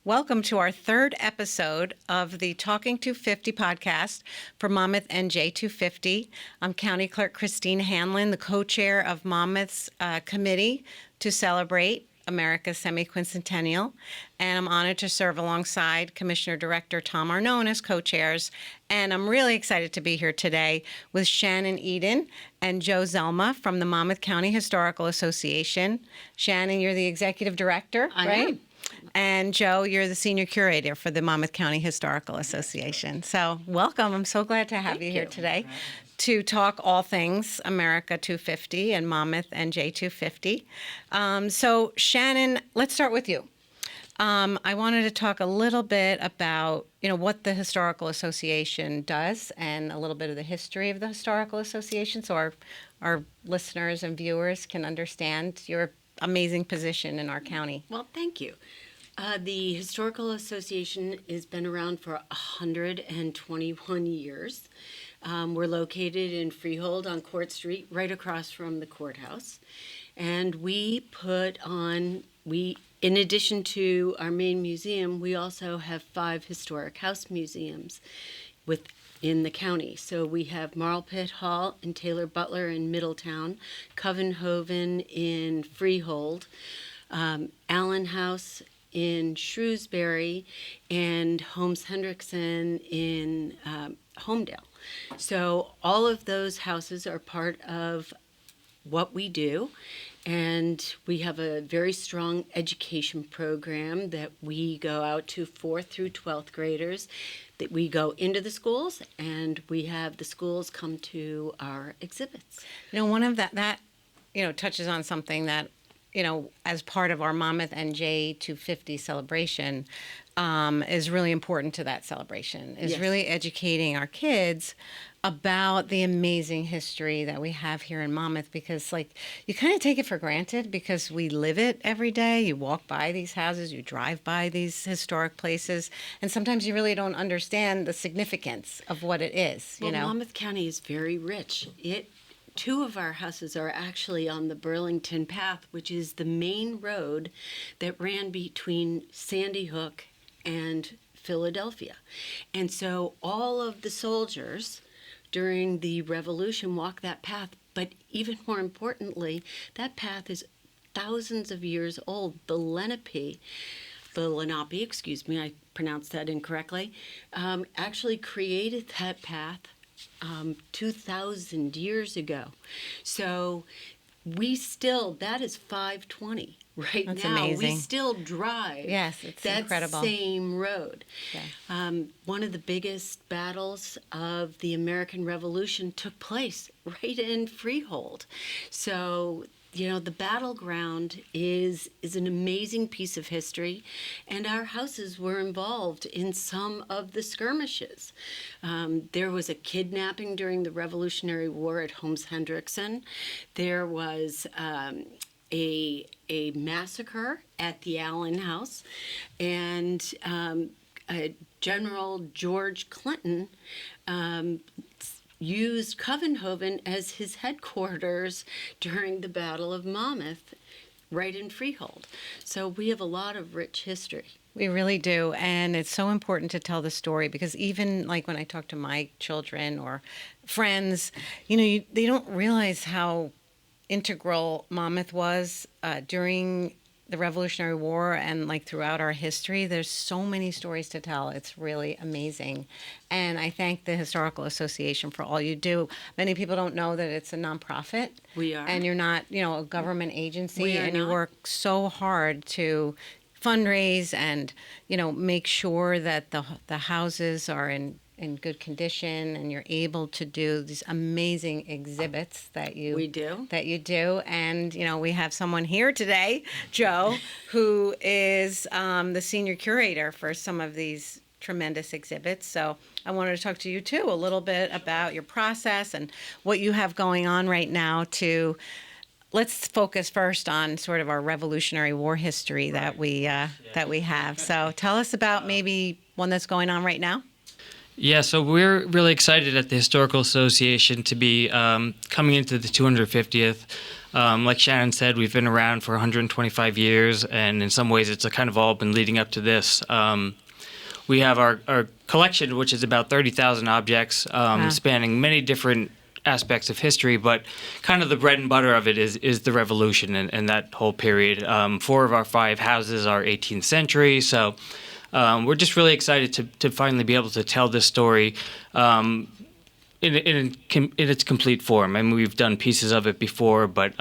Welcome to our third episode of the Talking 250 podcast for MonmouthNJ 250. I'm County Clerk Christine Hanlon, the co-chair of Monmouth's committee to celebrate America's semi-quincentennial, and I'm honored to serve alongside Commissioner Director Tom Arnone as co-chairs. And I'm really excited to be here today with Shannon Eadon and Joe Zelma from the Monmouth County Historical Association. Shannon, you're the executive director, right? am. And Joe, you're the senior curator for the Monmouth County Historical Association. So welcome. I'm so glad to have you here today to talk all things America 250 and MonmouthNJ 250. So Shannon, let's start with you. I wanted to talk a little bit about, what the Historical Association does and a little bit of the history of the Historical Association so our listeners and viewers can understand your amazing position in our county. Well, thank you. The Historical Association has been around for 121 years. We're located in Freehold on Court Street, right across from the courthouse. And we put on, in addition to our main museum, we also have 5 historic house museums in the county. So we have Marlpit Hall and Taylor Butler in Middletown, Covenhoven in Freehold, Allen House in Shrewsbury, and Holmes Hendrickson in Homedale. So all of those houses are part of what we do, and we have a very strong education program that we go out to 4th through 12th graders, that we go into the schools, and we have the schools come to our exhibits. One of that touches on something that, as part of our MonmouthNJ 250 celebration, is really important to that celebration, is really educating our kids about the amazing history that we have here in Monmouth, because you kind of take it for granted because we live it every day. You walk by these houses, you drive by these historic places, and sometimes you really don't understand the significance of what it is. Monmouth County is very rich. 2 of our houses are actually on the Burlington Path, which is the main road that ran between Sandy Hook and Philadelphia. And so all of the soldiers during the Revolution walked that path, but even more importantly, that path is thousands of years old. The Lenape, I pronounced that incorrectly, actually created that path 2,000 years ago. So that is 520 right That's now. amazing. We still drive it's that incredible. same road. Yeah. One of the biggest battles of the American Revolution took place right in Freehold. So the battleground is an amazing piece of history, and our houses were involved in some of the skirmishes. There was a kidnapping during the Revolutionary War at Holmes Hendrickson. There was a massacre at the Allen House, and General George Clinton used Covenhoven as his headquarters during the Battle of Monmouth, right in Freehold. So we have a lot of rich history. We really do, and it's so important to tell the story because even when I talk to my children or friends, they don't realize how integral Monmouth was during the Revolutionary War and throughout our history. There's so many stories to tell. It's really amazing. And I thank the Historical Association for all you do. Many people don't know that it's a nonprofit. We are. And you're not, a government agency. We are and not. You work so hard to fundraise and, make sure that the houses are in good condition, and you're able to do these amazing exhibits that you do. And we have someone here today, Joe, who is the senior curator for some of these tremendous exhibits. So I wanted to talk to you too a little bit about your process and what you have going on right now. Let's focus first on sort of our Revolutionary War history that we have. So tell us about maybe one that's going on right now. Yeah, so we're really excited at the Historical Association to be coming into the 250th. Like Shannon said, we've been around for 125 years, and in some ways it's kind of all been leading up to this. We have our collection, which is about 30,000 objects, spanning many different aspects of history, but kind of the bread and butter of it is the Revolution and that whole period. 4 of our 5 houses are 18th century, so we're just really excited to finally be able to tell this story in its complete form. I mean, we've done pieces of it before, but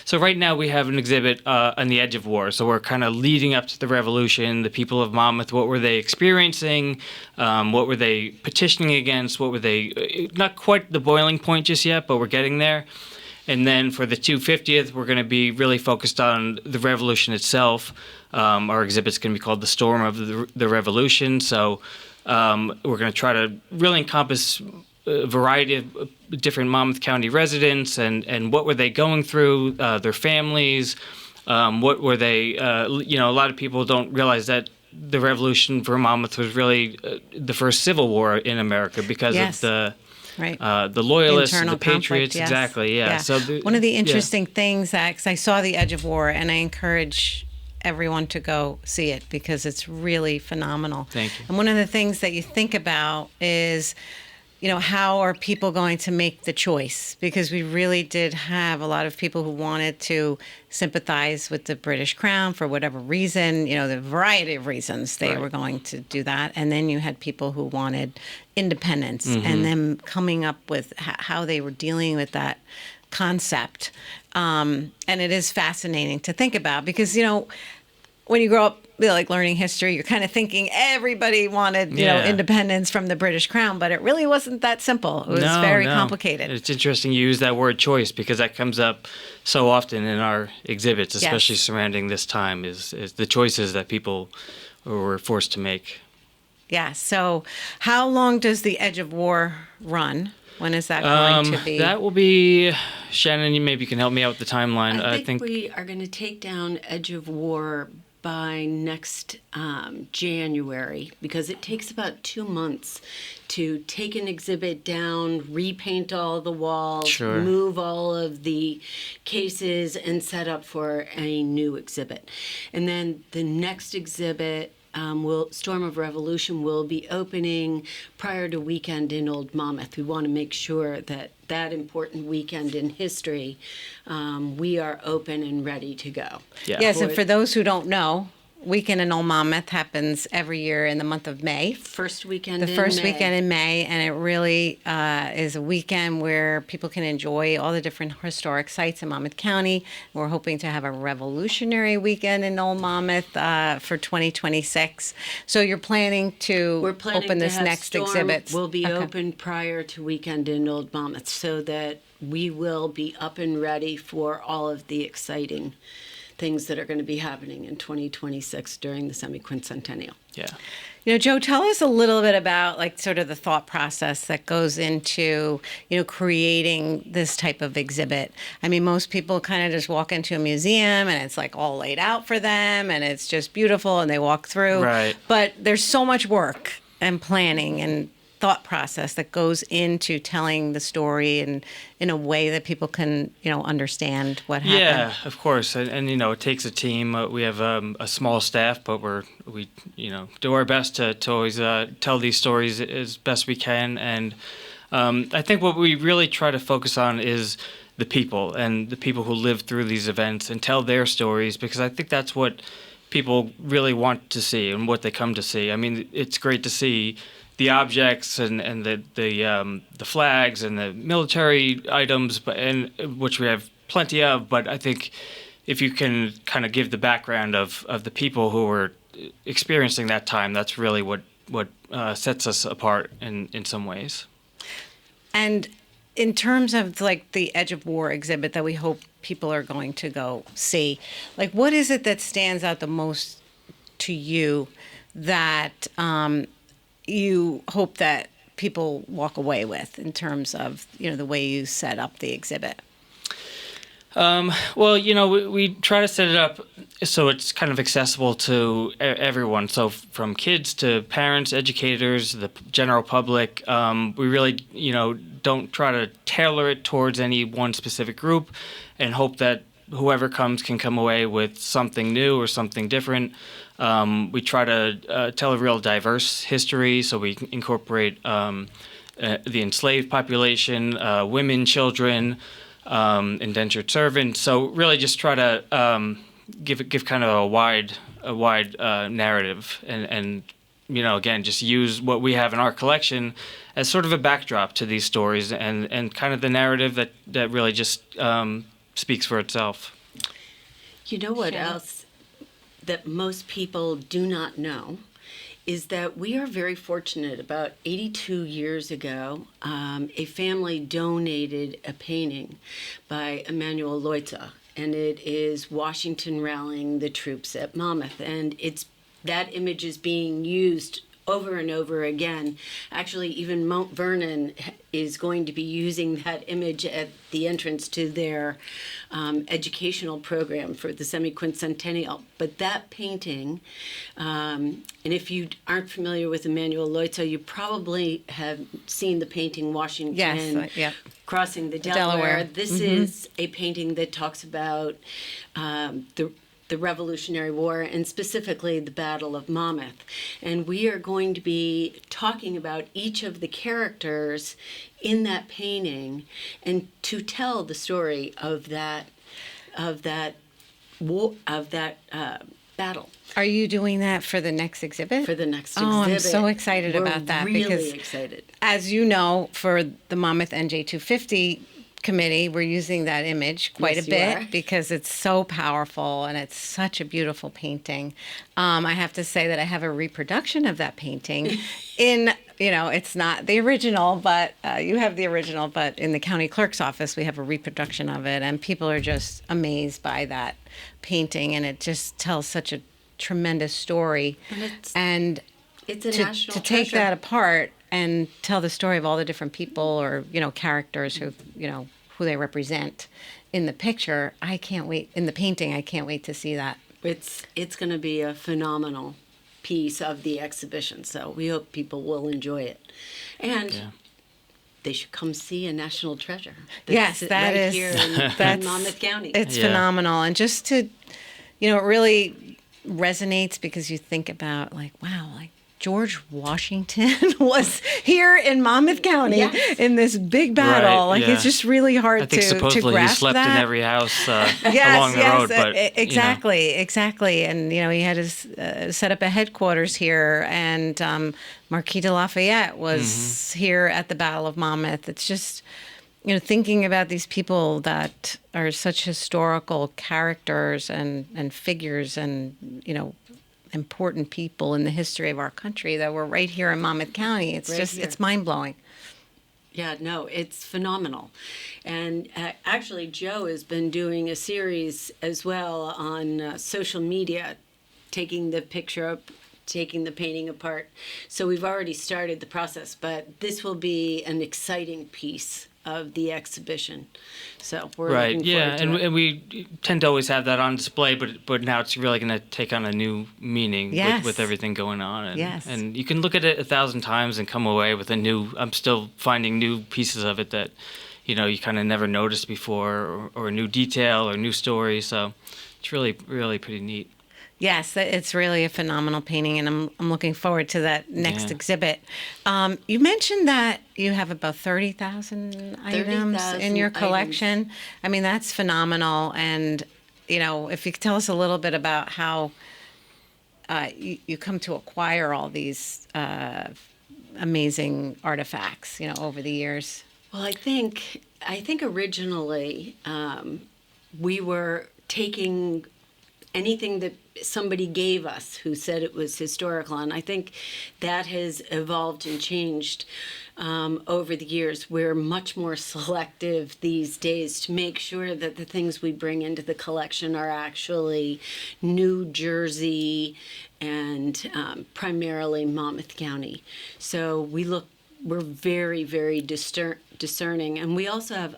so right now we have an exhibit on the edge of war. So we're kind of leading up to the Revolution. The people of Monmouth, what were they experiencing? What were they petitioning against? What were they, not quite the boiling point just yet, but we're getting there. And then for the 250th, we're going to be really focused on the Revolution itself. Our exhibit's going to be called The Storm of the Revolution. So we're going to try to really encompass a variety of different Monmouth County residents and what were they going through, their families, what were they, a lot of people don't realize that the Revolution for Monmouth was really the first civil war in America because of the loyalists, internal the patriots, conflict, yes. exactly, yeah. So one of the interesting things that, because I saw The Edge of War, and I encourage everyone to go see it because it's really phenomenal. Thank you. And one of the things that you think about is, how are people going to make the choice? Because we really did have a lot of people who wanted to sympathize with the British Crown for whatever reason, the variety of reasons they were going to do that. And then you had people who wanted independence and them coming up with how they were dealing with that concept. And it is fascinating to think about because, when you grow up, like learning history, you're kind of thinking everybody wanted, independence from the British Crown, but it really wasn't that simple. It was very complicated. It's interesting you use that word choice because that comes up so often in our exhibits, especially surrounding this time, is the choices that people were forced to make. Yeah. So how long does the Edge of War run? When is that going to be? That will be, Shannon, you maybe can help me out with the timeline. I think we are going to take down Edge of War by next January because it takes about 2 months to take an exhibit down, repaint all the walls, move all of the cases, and set up for a new exhibit. And then the next exhibit, Storm of Revolution, will be opening prior to Weekend in Old Monmouth. We want to make sure that important weekend in history, we are open and ready to go. Yeah. Yes, and for those who don't know, Weekend in Old Monmouth happens every year in the month of May. First weekend in May, and it really is a weekend where people can enjoy all the different historic sites in Monmouth County. We're hoping to have a revolutionary weekend in Old Monmouth for 2026. So you're planning to open this next exhibit. Will be open prior to Weekend in Old Monmouth so that we will be up and ready for all of the exciting things that are going to be happening in 2026 during the semi-quincentennial. Yeah. Joe, tell us a little bit about sort of the thought process that goes into, creating this type of exhibit. I mean, most people kind of just walk into a museum and it's all laid out for them and it's just beautiful and they walk through. Right. But there's so much work and planning and thought process that goes into telling the story and in a way that people can, understand what happened. Yeah, of course. And it takes a team. We have a small staff, but we do our best to always tell these stories as best we can. And I think what we really try to focus on is the people and the people who live through these events and tell their stories, because I think that's what people really want to see and what they come to see. I mean, it's great to see the objects and the flags and the military items, and which we have plenty of. But I think if you can kind of give the background of the people who were experiencing that time, that's really what sets us apart in some ways. And in terms of the Edge of War exhibit that we hope people are going to go see, what is it that stands out the most to you that you hope that people walk away with in terms of the way you set up the exhibit? Well, we try to set it up so it's kind of accessible to everyone. So from kids to parents, educators, the general public. We really, don't try to tailor it towards any one specific group and hope that whoever comes can come away with something new or something different. We try to tell a real diverse history, so we incorporate the enslaved population, women, children, indentured servants. So really, just try to give kind of a wide narrative, and again, just use what we have in our collection as sort of a backdrop to these stories, and kind of the narrative that really just speaks for itself. You know what Shannon? else that most people do not know is that we are very fortunate. About 82 years ago, a family donated a painting by Emanuel Leutze, and it is Washington rallying the troops at Monmouth, and that image is being used over and over again. Actually, even Mount Vernon is going to be using that image at the entrance to their educational program for the semi-quincentennial. But that painting, and if you aren't familiar with Emanuel Leutze, you probably have seen the painting Washington Yes, crossing the Delaware. Delaware. This is a painting that talks about the Revolutionary War, and specifically the Battle of Monmouth. And we are going to be talking about each of the characters in that painting, and to tell the story of that battle Are you doing that for the next exhibit? for the next Oh, I'm exhibit. so excited We're about that really because, excited. as you know, for the MonmouthNJ 250 committee, we're using that image quite Yes, a you bit are. because it's so powerful and it's such a beautiful painting. I have to say that I have a reproduction of that painting it's not the original, but you have the original, but in the county clerk's office, we have a reproduction of it, and people are just amazed by that painting, and it just tells such a tremendous story. And It's a to national take treasure. that apart and tell the story of all the different people or characters who who they represent in the picture, I can't wait. In the painting, I can't wait to see that. It's going to be a phenomenal piece of the exhibition, so we hope people will enjoy it. And they should come see a national treasure. Yes, that's that right is- here in that's- Monmouth County. It's Yeah. phenomenal, and just to it really resonates because you think about wow, George Washington was here in Monmouth County Yes. in this big battle. Right, yeah. It's just really hard I think to supposedly he grasp slept that. in every house Yes, along the road, but exactly. And he had his set up a headquarters here, and Marquis de Lafayette was here at the Battle of Monmouth. It's just thinking about these people that are such historical characters and figures and important people in the history of our country that were right here in Monmouth County. It's Right just here. it's mind blowing. Yeah, no, it's phenomenal. And actually, Joe has been doing a series as well on social media, taking the picture up, taking the painting apart. So we've already started the process, but this will be an exciting piece of the exhibition. So we're right, looking yeah, forward to it. and we tend to always have that on display, but now it's really going to take on a new meaning Yes. with everything going on. And, Yes. and you can look at it 1,000 times and come away with I'm still finding new pieces of it that, you kind of never noticed before, or a new detail or new story. So it's really, really pretty neat. Yes, it's really a phenomenal painting, and I'm looking forward to that next Yeah. exhibit. You mentioned that you have about 30,000 items in your 30,000 collection. I mean, that's phenomenal. And, if you could tell us a little bit about how you come to acquire all these amazing artifacts, over the years. Well, I think originally we were taking anything that somebody gave us who said it was historical, and I think that has evolved and changed over the years. We're much more selective these days to make sure that the things we bring into the collection are actually New Jersey and primarily Monmouth County. So we look we're very, very discerning, and we also have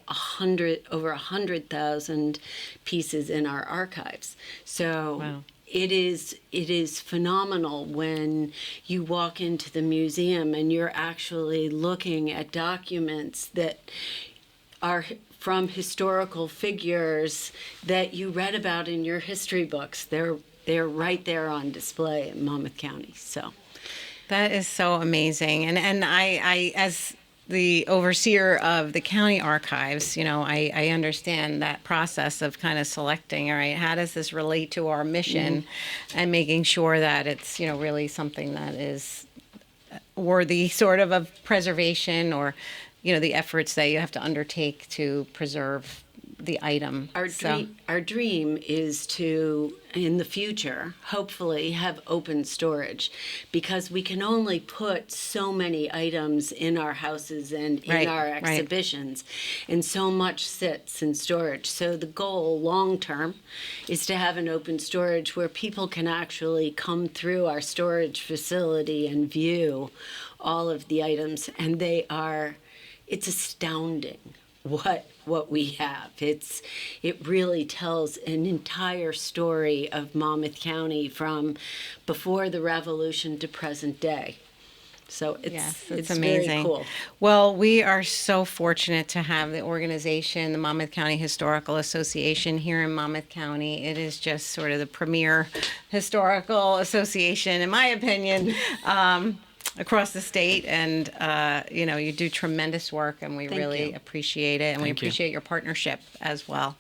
over 100,000 pieces in our archives. So Wow. it is phenomenal when you walk into the museum and you're actually looking at documents that are from historical figures that you read about in your history books. They're right there on display in Monmouth County. So. That is so amazing. And I as the overseer of the county archives, I understand that process of kind of selecting, all right, how does this relate to our mission, and making sure that it's, really something that is worthy sort of preservation, or, the efforts that you have to undertake to preserve the item. Our dream is to, in the future, hopefully have open storage, because we can only put so many items in our houses and in our exhibitions, and so much sits in storage. So the goal long term is to have an open storage where people can actually come through our storage facility and view all of the items, and it's astounding what we have. It really tells an entire story of Monmouth County from before the Revolution to present day. So it's amazing. Very cool. Well, we are so fortunate to have the organization, the Monmouth County Historical Association, here in Monmouth County. It is just sort of the premier historical association, in my opinion, across the state. And you do tremendous work, and we really appreciate it, and we appreciate your partnership as well.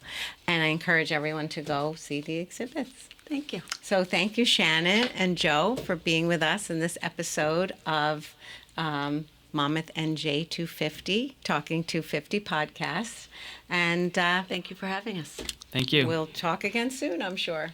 And I encourage everyone to go see the exhibits. Thank you. So thank you, Shannon and Joe, for being with us in this episode of MonmouthNJ 250, Talking 250 podcast. And thank you for having us. Thank you. We'll talk again soon, I'm sure.